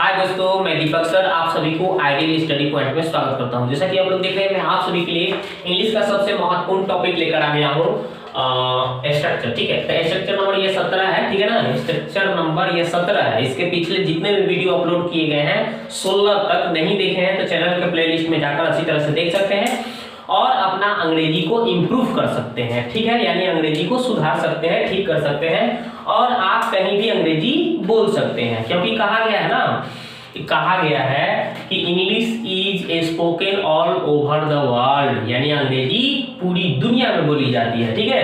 हाय दोस्तों, मैं दीपक सर आप सभी को आइडियल स्टडी पॉइंट में स्वागत करता हूं। जैसा कि आप लोग देख रहे हैं, मैं आप सभी के लिए इंग्लिश का सबसे महत्वपूर्ण टॉपिक लेकर आ गया हूं, स्ट्रक्चर। ठीक है, तो स्ट्रक्चर नंबर ये 17 है। ठीक है ना, स्ट्रक्चर नंबर ये 17 है। इसके पिछले जितने भी वीडियो अपलोड किए गए हैं 16 तक नहीं देखे हैं तो चैनल के प्लेलिस्ट में जाकर अच्छी तरह से देख सकते हैं और अपना अंग्रेजी को इम्प्रूव कर सकते हैं। ठीक है, यानी अंग्रेजी को सुधार सकते हैं, ठीक कर सकते हैं और आप कहीं भी अंग्रेजी बोल सकते हैं, क्योंकि कहा गया है कि English is a spoken all over the world, यानी अंग्रेजी पूरी दुनिया में बोली जाती है। ठीक है,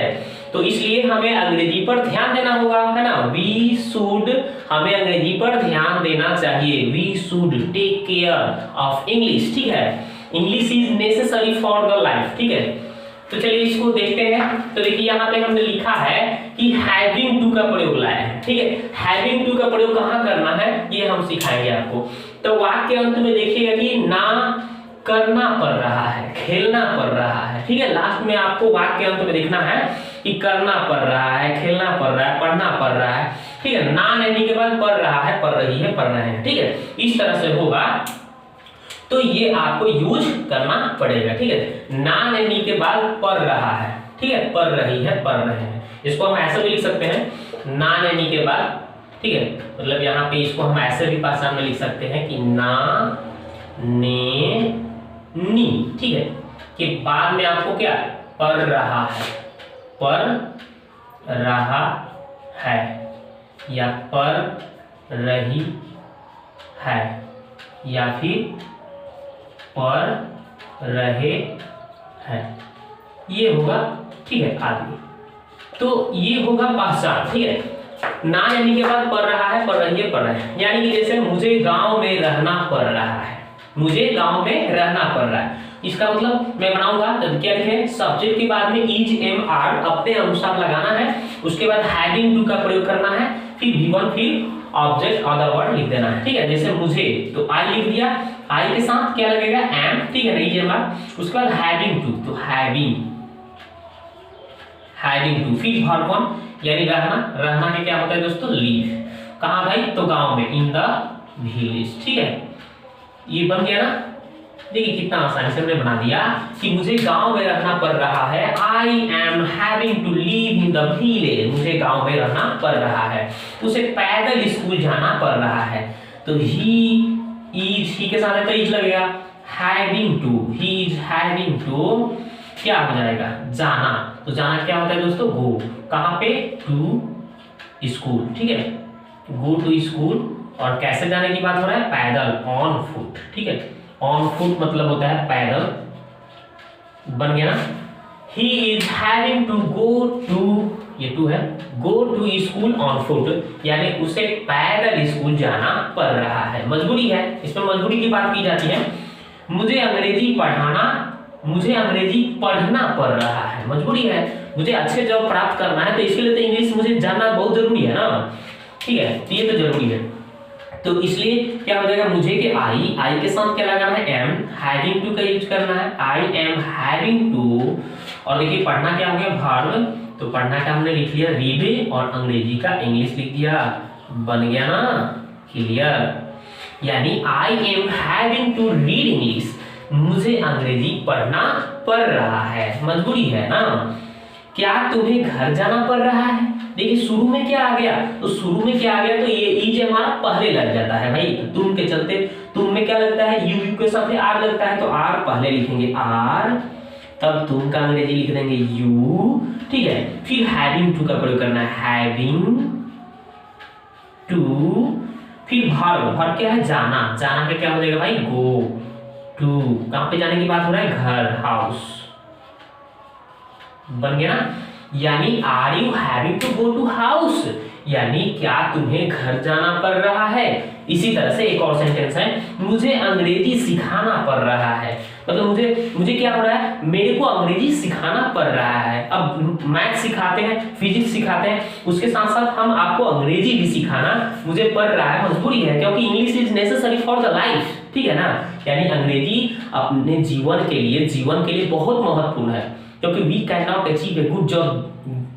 तो इसलिए हमें अंग्रेजी पर ध्यान देना होगा, है ना। हमें अंग्रेजी पर ध्यान देना चाहिए। We should take care of English. ठीक है, English is necessary for the life. ठीक है, तो चलिए इसको देखते हैं। तो देखिए यहाँ पे हमने लिखा है कि हैविंग टू का प्रयोग लाया है। ठीक है, हैविंग टू का प्रयोग कहाँ करना है ये हम सिखाएंगे आपको। तो वाक्य के अंत में देखिएगा कि ना करना पड़ रहा है, खेलना पड़ रहा है। ठीक है, लास्ट में आपको वाक्य के अंत में देखना है कि करना पड़ रहा है, खेलना पड़ रहा है, पढ़ना पड़ रहा है। ठीक है, ना लेने के बाद पढ़ रहा है, पढ़ रही है, पढ़ रहे हैं। ठीक है, इस तरह से होगा तो ये आपको यूज करना पड़ेगा। ठीक है, ना लेने के बाद पढ़ रहा है, ठीक है, पढ़ रही है, पढ़ रहे हैं। इसको हम ऐसे भी लिख सकते हैं, ना लेने के बाद। ठीक है, मतलब यहाँ पे इसको हम ऐसे भी भाषा में लिख सकते हैं कि ना ने नी। ठीक है, कि बाद में आपको क्या पढ़ रहा है, पढ़ रहा है या पढ़ रही है या फिर पढ़ रहे हैं, ये होगा। ठीक है, आदि। तो ये होगा पहचान। ठीक है, ना लेने के बाद पढ़ रहा है, पढ़ रही है, पढ़ रहे हैं। यानी कि जैसे मुझे गांव में रहना पड़ रहा है, मुझे गांव में रहना पड़ रहा है। इसका मतलब मैं बनाऊंगा तो क्या लिखे, सब्जेक्ट के बाद में इज एम आर अपने अनुसार लगाना है, उसके बाद हैविंग टू का प्रयोग करना है, फिर V1 फिर ऑब्जेक्ट अदर वर्ड लिख देना है। ठीक है, जैसे मुझे तो आई लिख दिया, आई के साथ क्या लगेगा एम। ठीक है, नहीं जमा। उसके बाद हैविंग टू, तो हैविंग टू फिर वर्ब 1 यानी रहना। रहना के क्या होता है दोस्तों, लीव। कहाँ भाई, तो गांव में, इन द विलेज। ठीक है, ये बन गया ना। देखिए कितना आसानी से हमने बना दिया कि मुझे गांव में रहना पड़ रहा है। I am having to live in the village, मुझे गांव में रहना पड़ रहा है। उसे पैदल स्कूल जाना पड़ रहा है, तो ही के साथ है तो इज लगेगा। Having to, he is having to क्या हो जाएगा, जाना। तो जाना क्या होता है दोस्तों, गो। कहाँ पे, टू स्कूल। ठीक है, गो टू स्कूल। और कैसे जाने की बात हो रहा है, पैदल, ऑन फुट। ठीक है, ऑन फुट मतलब होता है पैदल। बन गया ना। He is having to go to, ये टू है, go to school on foot, यानी उसे पैदल स्कूल जाना पड़ रहा है। मजबूरी है, इसमें मजबूरी की बात की जाती है। मुझे अंग्रेजी पढ़ना पड़ रहा है, मजबूरी है। मुझे अच्छे जॉब प्राप्त करना है तो इसके लिए तो इंग्लिश मुझे जानना बहुत जरूरी है ना। ठीक है, तो ये तो जरूरी है। तो इसलिए क्या हो जाएगा, मुझे के आई के साथ क्या लगाना है, एम। हैविंग टू का यूज करना है, आई एम हैविंग टू। और देखिए पढ़ना क्या हो गया, वर्ब। तो पढ़ना का हमने लिख लिया रीड और अंग्रेजी का इंग्लिश लिख दिया। बन गया ना, क्लियर। यानी I am having to read English, मुझे अंग्रेजी पढ़ना पड़ रहा है, मजबूरी है ना। क्या तुम्हें घर जाना पड़ रहा है। देखिए शुरू में क्या आ गया, तो ये इज हमारा पहले लग जाता है भाई। तुम के चलते तुम में क्या लगता है, यू के साथ आर लगता है, तो आर पहले लिखेंगे आर, तब तुम का अंग्रेजी लिख देंगे यू। ठीक है, फिर हैविंग टू का प्रयोग करना है, हैविंग टू। फिर वर्ब क्या है, जाना। जाना के क्या हो जाएगा भाई, गो टू। कहां पे जाने की बात हो रहा है, घर, हाउस। बन गया ना। यानी are you having to go to house, यानी क्या तुम्हें घर जाना पड़ रहा है। इसी तरह से एक और सेंटेंस है, मुझे अंग्रेजी सिखाना पड़ रहा है। मतलब मुझे क्या हो रहा है, मेरे को अंग्रेजी सिखाना पड़ रहा है। अब मैथ सिखाते हैं, फिजिक्स सिखाते हैं, उसके साथ साथ हम आपको अंग्रेजी भी सिखाना मुझे पड़ रहा है, मजबूरी है, क्योंकि English is necessary for the life. ठीक है ना, यानी अंग्रेजी अपने जीवन के लिए बहुत महत्वपूर्ण है, क्योंकि we can not achieve a good job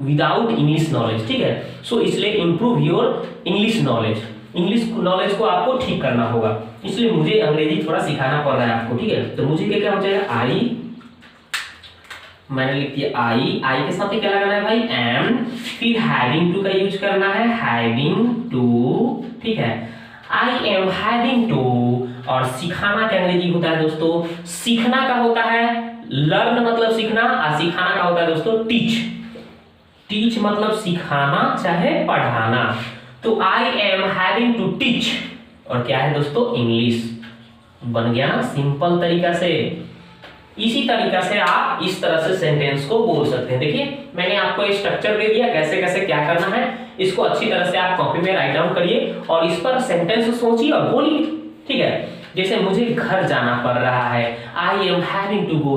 without English knowledge. ठीक है, सो इसलिए इंप्रूव योर इंग्लिश नॉलेज। इंग्लिश नॉलेज को आपको ठीक करना होगा, इसलिए मुझे अंग्रेजी थोड़ा सिखाना पड़ रहा है आपको, ठीक है। तो मुझे क्या हो जाएगा, आई, मैंने लिख दिया आई के साथ क्या लगाना है भाई, एम, फिर हैविंग टू का यूज करना है, हैविंग टू, ठीक है, आई एम हैविंग टू। और सिखाना क्या अंग्रेजी होता है दोस्तों, सीखना का होता है लर्न मतलब सीखना, और सिखाना का होता है दोस्तों टीच। टीच मतलब सिखाना चाहे पढ़ाना। तो I am having to teach, और क्या है दोस्तों, इंग्लिश। बन गया ना सिंपल तरीका से। इसी तरीका से आप इस तरह से सेंटेंस को बोल सकते हैं। देखिए मैंने आपको एक स्ट्रक्चर दे दिया, कैसे कैसे क्या करना है, इसको अच्छी तरह से आप कॉपी में राइट डाउन करिए और इस पर सेंटेंस सोचिए और बोलिए, ठीक है। जैसे मुझे घर जाना पड़ रहा है, I am having to go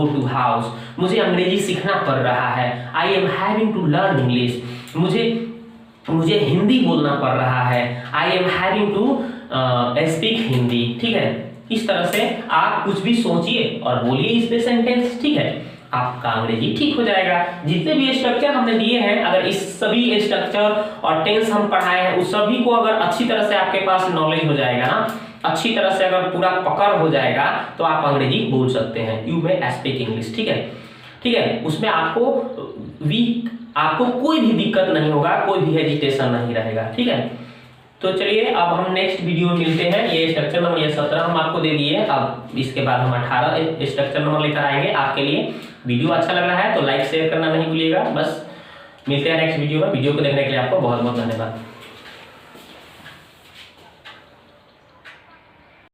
to house, मुझे अंग्रेजी सीखना पड़ रहा है, I am having to learn English, मुझे हिंदी बोलना पड़ रहा है, I am having to speak Hindi, ठीक है। इस तरह से आप कुछ भी सोचिए और बोलिए इस पे सेंटेंस, ठीक है, आपका अंग्रेजी ठीक हो जाएगा। जितने भी स्ट्रक्चर हमने दिए हैं, अगर इस सभी स्ट्रक्चर और टेंस हम पढ़ाए हैं, उस सभी को अगर अच्छी तरह से आपके पास नॉलेज हो जाएगा ना, अच्छी तरह से अगर पूरा पकड़ हो जाएगा, तो आप अंग्रेजी बोल सकते हैं, यू मे स्पीक इंग्लिश, ठीक है, ठीक है। उसमें आपको कोई भी दिक्कत नहीं होगा, कोई भी हेजिटेशन नहीं रहेगा, ठीक है। तो चलिए अब हम नेक्स्ट वीडियो में मिलते हैं। ये स्ट्रक्चर नंबर ये 17 हम आपको दे दिए हैं, अब इसके बाद हम 18 स्ट्रक्चर नंबर लेकर आएंगे आपके लिए। वीडियो अच्छा लग रहा है तो लाइक शेयर करना नहीं भूलिएगा। बस मिलते हैं नेक्स्ट वीडियो में। वीडियो को देखने के लिए आपको बहुत बहुत धन्यवाद।